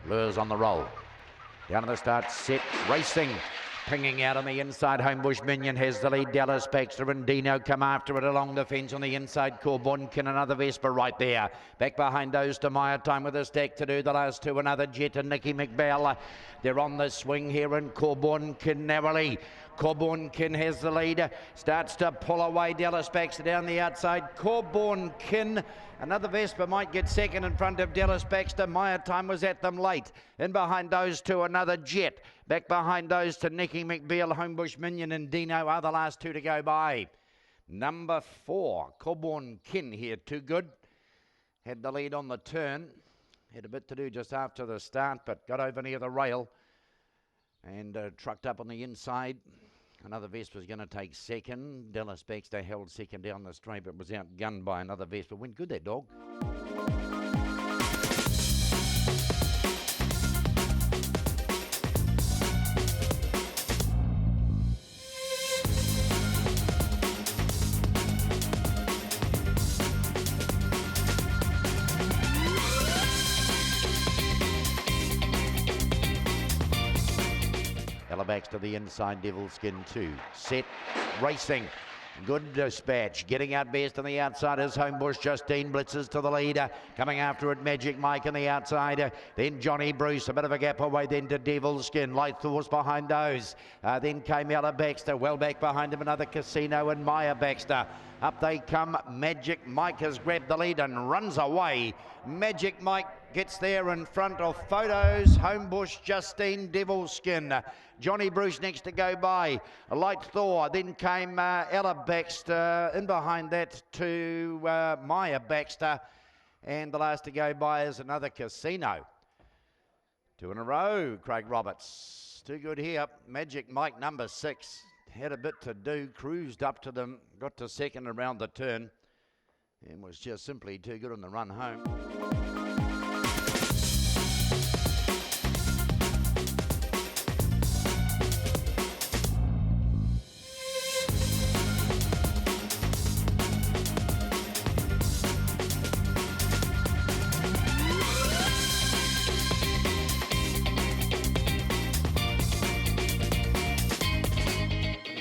Lures on the roll. Down to the start, set, racing. Pinging out on the inside, Homebush Minion has the lead. Dallas Baxter and Dino come after it along the fence on the inside. Corbunkin, another Vespa right there. Back behind those to Maya Time with a stack to do. The last two, another Jet and Nicky McBell. They're on the swing here and Corbunkin narrowly. Corbunkin has the lead, starts to pull away. Dallas Baxter down the outside. Corbunkin, another Vespa might get second in front of Dallas Baxter. Maya Time was at them late. In behind those two, another Jet. Back behind those to Nicky McBeal, Homebush Minion and Dino are the last two to go by. Number 4, Corbunkin here, too good. Had the lead on the turn. Had a bit to do just after the start, but got over near the rail and trucked up on the inside. Another Vespa was going to take second. Dallas Baxter held second down the straight, but was outgunned by another Vespa. Went good, that dog. Backs to the inside, Devil Skin 2. Set, racing. Good dispatch. Getting out best on the outside is Homebush Justine. Blitzes to the leader. Coming after it, Magic Mike on the outside. Then Johnny Bruce, a bit of a gap away then to Devil Skin. Light Thor's behind those. Then came Ella Baxter. Well back behind him, another Casino and Maya Baxter. Up they come. Magic Mike has grabbed the lead and runs away. Magic Mike gets there in front of Photos. Homebush Justine, Devil Skin. Johnny Bruce next to go by. Light Thor. Then came Ella Baxter. In behind that to Maya Baxter. And the last to go by is another Casino. 2 in a row, Craig Roberts. Too good here. Magic Mike, number 6. Had a bit to do. Cruised up to them. Got to second around the turn. And was just simply too good on the run home.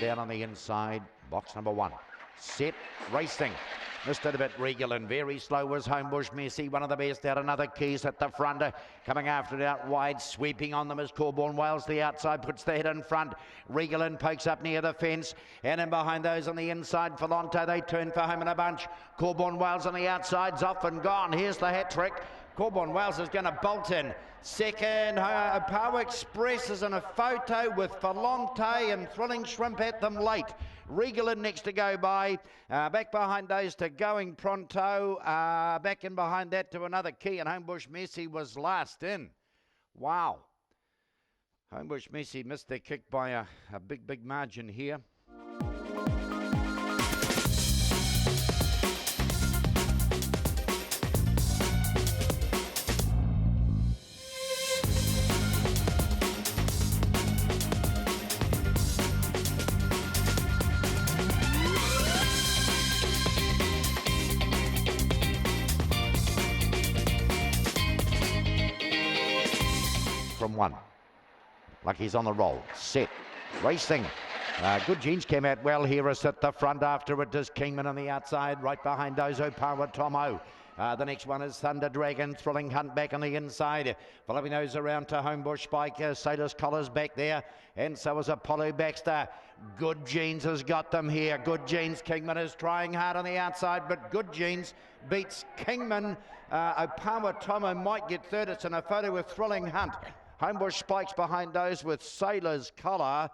Down on the inside, box number 1. Set, racing. Missed it a bit, Regal, and very slow was Homebush Messi, one of the best out. Another Keys at the front, coming after it out wide, sweeping on them as Corborn Wales the outside, puts the head in front. Regal pokes up near the fence, and in behind those on the inside, Falonto, they turn for home in a bunch. Corborn Wales on the outside's off and gone. Here's the hat trick. Corborn Wales is going to bolt in. Second, Power Express is in a photo with Falonte and Thrilling Shrimp at them late. Regal in next to go by. Back behind those to Going Pronto. Back in behind that to another Key, and Homebush Messi was last in. Wow. Homebush Messi missed their kick by a big margin here. From 1. Lucky's on the roll. Set. Racing. Good Jeans came out well here. Is at the front after it is Kingman on the outside. Right behind Dozo Power Tomo. The next one is Thunder Dragon. Thrilling Hunt back on the inside. Following those around to Homebush Spike. Sailor's Collars back there. And so is Apollo Baxter. Good Jeans has got them here. Good Jeans. Kingman is trying hard on the outside, but Good Jeans beats Kingman. Opawa Tomo might get third. It's in a photo with Thrilling Hunt. Homebush Spikes behind those with Sailor's Collar.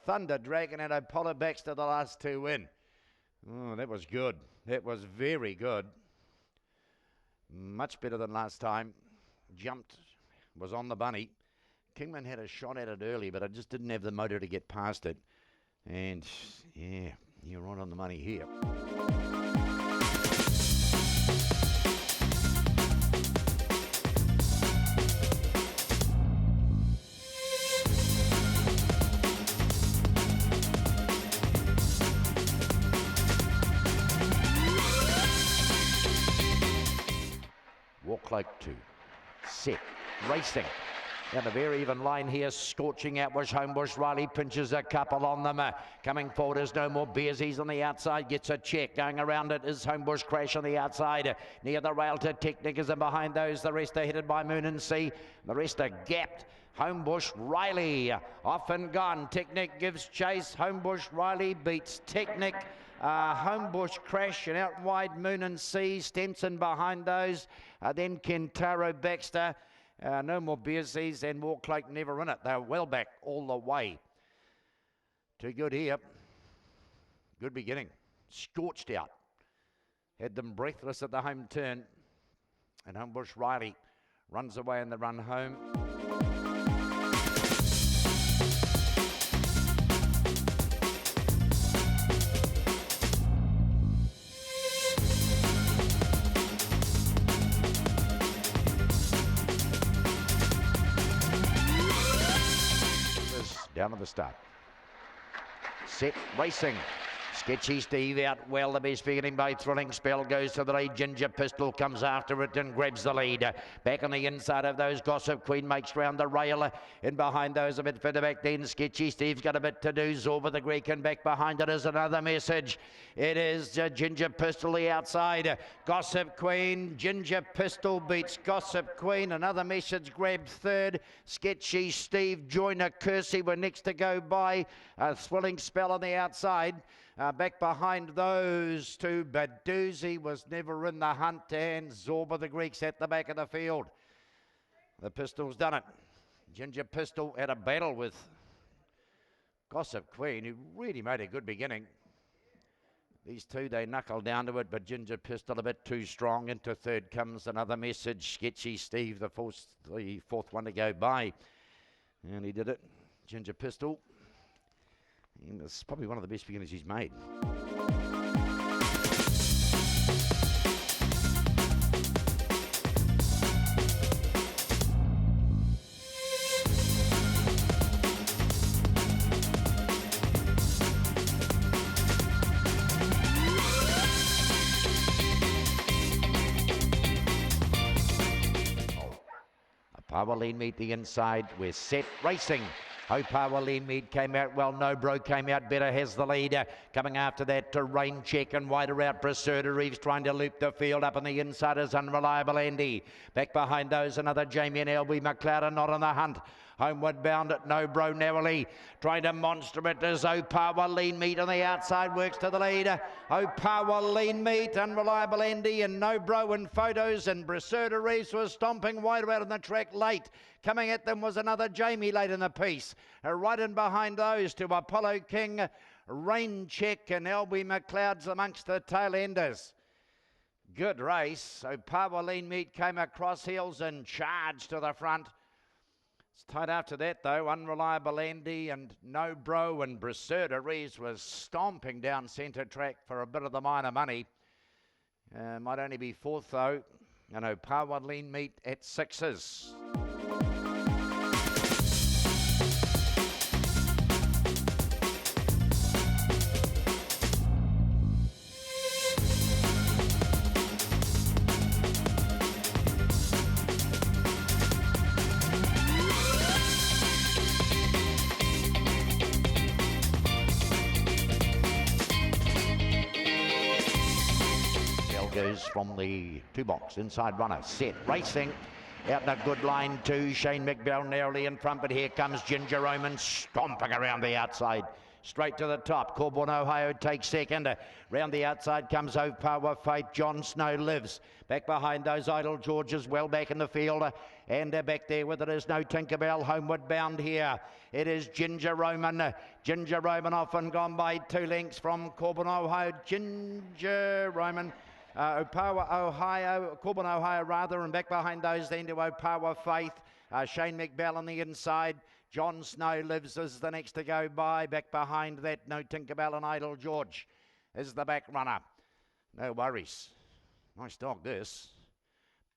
Thunder Dragon and Apollo Baxter, the last two in. Oh, that was good. That was very good. Much better than last time. Jumped, was on the bunny. Kingman had a shot at it early, but I just didn't have the motor to get past it. And yeah, you're right on the money here. Walk like 2. Set. racing. Down a very even line here, scorching out was Homebush. Riley pinches a couple on them. Coming forward is No More Beers. He's on the outside, gets a check. Going around it is Homebush Crash on the outside. Near the rail to Technicas, and behind those the rest are headed by Moon and Sea. The rest are gapped. Homebush, Riley, off and gone. Technic gives chase. Homebush, Riley beats Technic. Homebush Crash and out wide Moon and Sea. Stenson behind those. Then Kentaro Baxter. No More Beersies and Warclake never in it. They're well back all the way. Too good here. Good beginning. Scorched out. Had them breathless at the home turn. And Homebush Riley runs away in the run home. Down to the start. Set, racing. Sketchy Steve out well. The best beginning by Thrilling Spell goes to the lead. Ginger Pistol comes after it and grabs the lead. Back on the inside of those, Gossip Queen makes round the rail. In behind those, a bit further back then, Sketchy Steve's got a bit to do. Zorba the Greek, and back behind it is another message. It is Ginger Pistol the outside. Gossip Queen, Ginger Pistol beats Gossip Queen. Another message grabbed third. Sketchy Steve, Joiner Kersey were next to go by. Thrilling Spell on the outside. Back behind those two, Badoozy was never in the hunt, and Zorba the Greeks at the back of the field. The Pistol's done it. Ginger Pistol had a battle with Gossip Queen, who really made a good beginning. These two, they knuckled down to it, but Ginger Pistol a bit too strong. Into third comes another message. Sketchy Steve, the fourth one to go by. And he did it. Ginger Pistol. And it's probably one of the best beginnings he's made. Power lean meet the inside. We're set, racing. Power lean meet came out well. No Bro came out better, has the lead. Coming after that to Rain Check and wider out. Bracerda Reeves trying to loop the field. Up on the inside is Unreliable Andy. Back behind those another Jamie and LB McLeod are not on the hunt. Homeward bound at No Bro narrowly. Trying to monster it as Power lean meet on the outside works to the lead. Power lean meet, Unreliable Andy and No Bro in photos, and Bracerda Reeves was stomping wider out on the track late. Coming at them was another Jamie late in the piece. Right in behind those to Apollo King, Rain Check and LB McLeod's amongst the tail enders. Good race. Power lean meet came across heels and charged to the front. It's tight after that though. Unreliable Andy and No Bro and Bracerda Reeves was stomping down centre track for a bit of the minor money. Might only be fourth though. And Power lean meet at sixes. Goes from the two box, inside runner, set, racing, out in a good line too. Shane McBell narrowly in front, but here comes Ginger Roman stomping around the outside, straight to the top. Corborn Ohio takes second. Round the outside comes Power Faith. John Snow lives. Back behind those Idle Georges, well back in the field. And back there with it is No Tinkerbell. Homeward bound here. It is Ginger Roman. Ginger Roman off and gone by 2 lengths from Corborn Ohio. Ginger Roman. Power Ohio, Corborn Ohio rather, and back behind those then to Power Faith. Shane McBell on the inside. John Snow lives is the next to go by. Back behind that, No Tinkerbell and Idle George is the back runner. No worries. Nice dog this.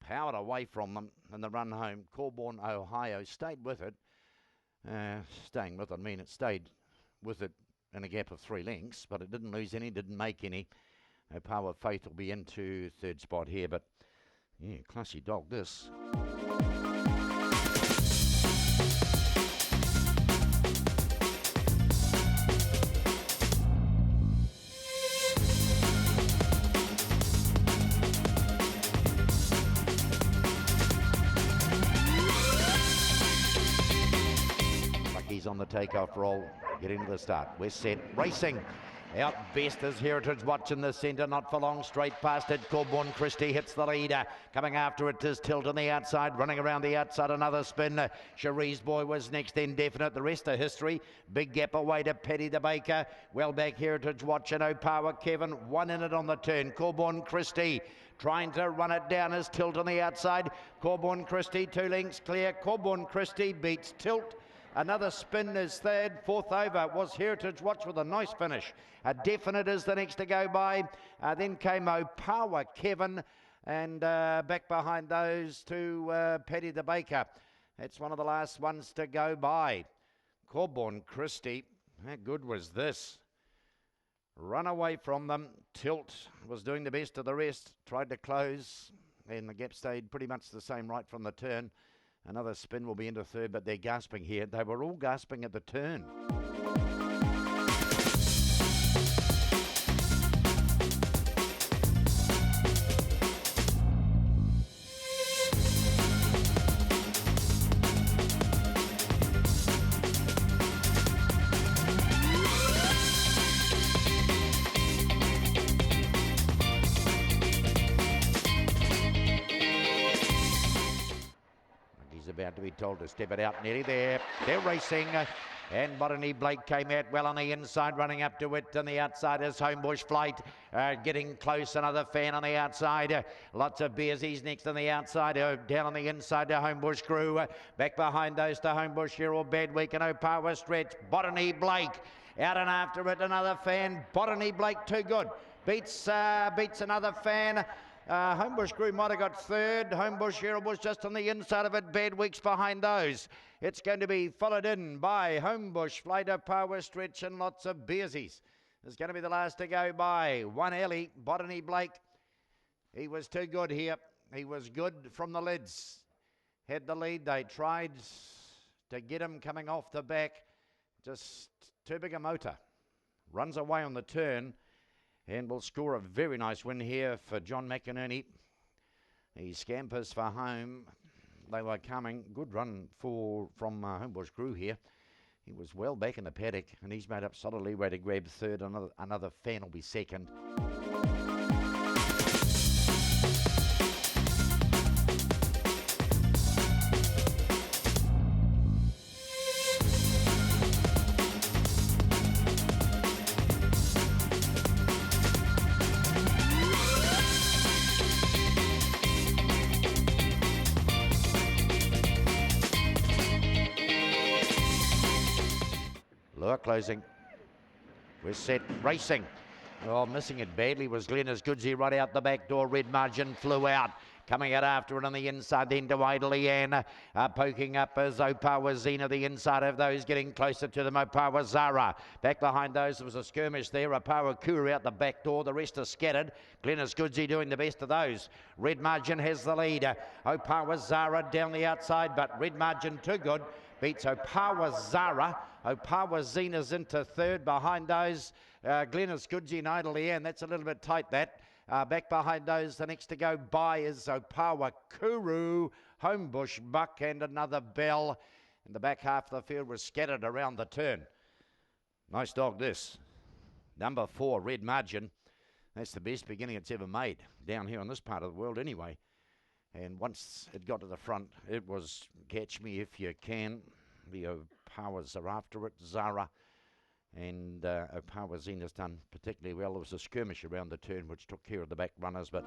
Powered away from them in the run home. Corborn Ohio stayed with it. Staying with it, I mean it stayed with it in a gap of 3 lengths, but it didn't lose any, didn't make any. Power Faith will be into third spot here, but yeah, classy dog this. takeoff roll, getting to the start. We're set, racing. Out best is Heritage Watch in the centre, not for long, straight past it. Corborn Christie hits the leader. Coming after it is Tilt on the outside, running around the outside, another spin. Cherie's Boy was next, Indefinite. The rest of history. Big gap away to Paddy the Baker. Well back Heritage Watch and O'Power Kevin. One in it on the turn. Corborn Christie trying to run it down as Tilt on the outside. Corborn Christie, 2 lengths clear. Corborn Christie beats Tilt. Another spin is third. Fourth over was Heritage Watch with a nice finish. A Definite is the next to go by. Then came O'Power Kevin, and back behind those two, Paddy the Baker. That's one of the last ones to go by. Corborn Christie, how good was this? Run away from them. Tilt was doing the best of the rest. Tried to close, and the gap stayed pretty much the same right from the turn. Another spin will be into third, but they're gasping here. They were all gasping at the turn. About to be told to step it out, nearly there. They're racing, and Botany Blake came out well on the inside, running up to it. On the outside is Homebush Flight, getting close. Another fan on the outside. Lots of Bearsies next on the outside. Down on the inside to Homebush Grew. Back behind those to Homebush here or Bad Week and O'Power Stretch. Botany Blake out and after it. Another fan. Botany Blake too good. Beats another fan. Homebush Grew might have got third. Homebush Hero was just on the inside of it. Bad Weeks behind those. It's going to be followed in by Homebush, Flighter, Power Stretch, and lots of Bearsies. It's going to be the last to go by. One Ellie, Botany Blake. He was too good here. He was good from the lids. Had the lead. They tried to get him coming off the back. Just too big a motor. Runs away on the turn. And will score a very nice win here for John McInerney. He scampers for home. They were coming. Good run from Homebush Grew here. He was well back in the paddock, and he's made up solidly way to grab third. Another fan will be second. Closing. We're set, racing. Oh, missing it badly was Glennis Goodsey right out the back door. Red Margin flew out. Coming out after it on the inside, then to Ida Leanne. Poking up as O'Power Zena, the inside of those, getting closer to them. O'Power Zara. Back behind those, there was a skirmish there. O'Power Kuru out the back door. The rest are scattered. Glennis Goodsey doing the best of those. Red Margin has the lead. O'Power Zara down the outside, but Red Margin too good. Beats O'Power Zara. O'Power Zena's into third behind those. Glennis Goodsey and Ida Leanne. That's a little bit tight, that. Back behind those, the next to go by is O'Power Kuru, Homebush Buck, and another Bell. And the back half of the field was scattered around the turn. Nice dog, this. Number 4, Red Margin. That's the best beginning it's ever made, down here in this part of the world anyway. And once it got to the front, it was catch me if you can. The O'Powers are after it, Zara. And O'Power Zena's done particularly well. There was a skirmish around the turn which took care of the back runners, but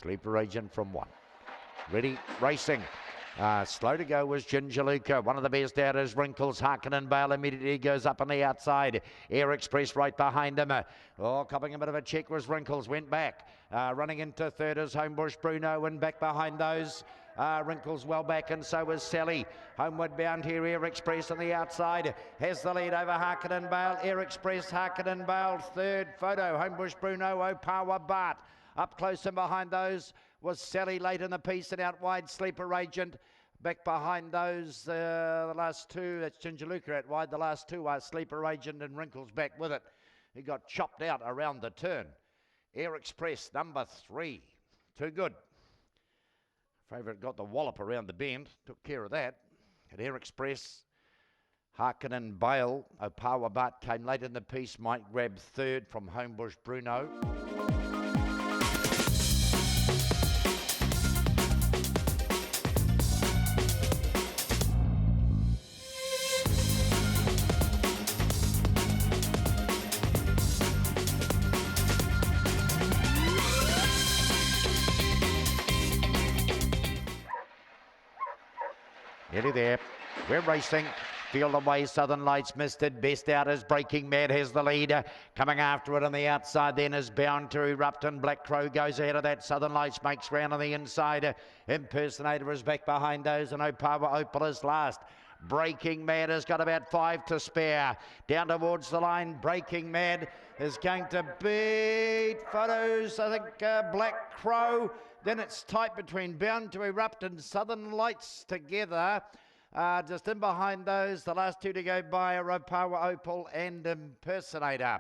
Sleeper Agent from 1. Ready, racing. Slow to go was Ginger Luca. One of the best out is Wrinkles. Harkonnen Bale immediately goes up on the outside. Air Express right behind him. Copping a bit of a check was Wrinkles. Went back. Running into third is Homebush Bruno, and back behind those Wrinkles well back, and so is Sally. Homeward bound here, Air Express on the outside has the lead over Harkonnen Bale. Air Express, Harkonnen Bale, third. Photo, Homebush Bruno, Opawa Bart. Up close and behind those was Sally late in the piece, and out wide Sleeper Agent. Back behind those, the last two, that's Ginger Luca out wide. The last two are Sleeper Agent and Wrinkles back with it. He got chopped out around the turn. Air Express, number 3. Too good. Favourite got the wallop around the bend, took care of that. At Air Express, Harkonnen Bale, Opawa Bart came late in the piece, might grab third from Homebush Bruno. Nearly there. We're racing. Field away, Southern Lights missed it. Best out is Breaking Mad, has the lead. Coming after it on the outside then is Bound to Erupt, and Black Crow goes ahead of that. Southern Lights makes ground on the inside. Impersonator is back behind those, and Opawa Opal is last. Breaking Mad has got about 5 to spare. Down towards the line, Breaking Mad is going to beat Photos, I think, Black Crow. Then it's tight between Bound to Erupt and Southern Lights together. Just in behind those, the last two to go by are Opawa Opal and Impersonator.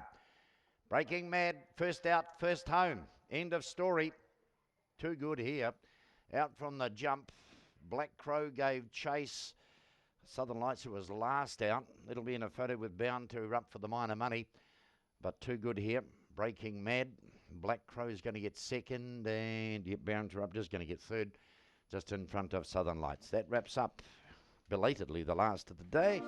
Breaking Mad, first out, first home. End of story. Too good here. Out from the jump, Black Crow gave chase. Southern Lights, who was last out. It'll be in a photo with Bound to Erupt for the minor money. But too good here. Breaking Mad. Black Crow's going to get second, and Bound to Erupt is going to get third, just in front of Southern Lights. That wraps up belatedly the last of the day.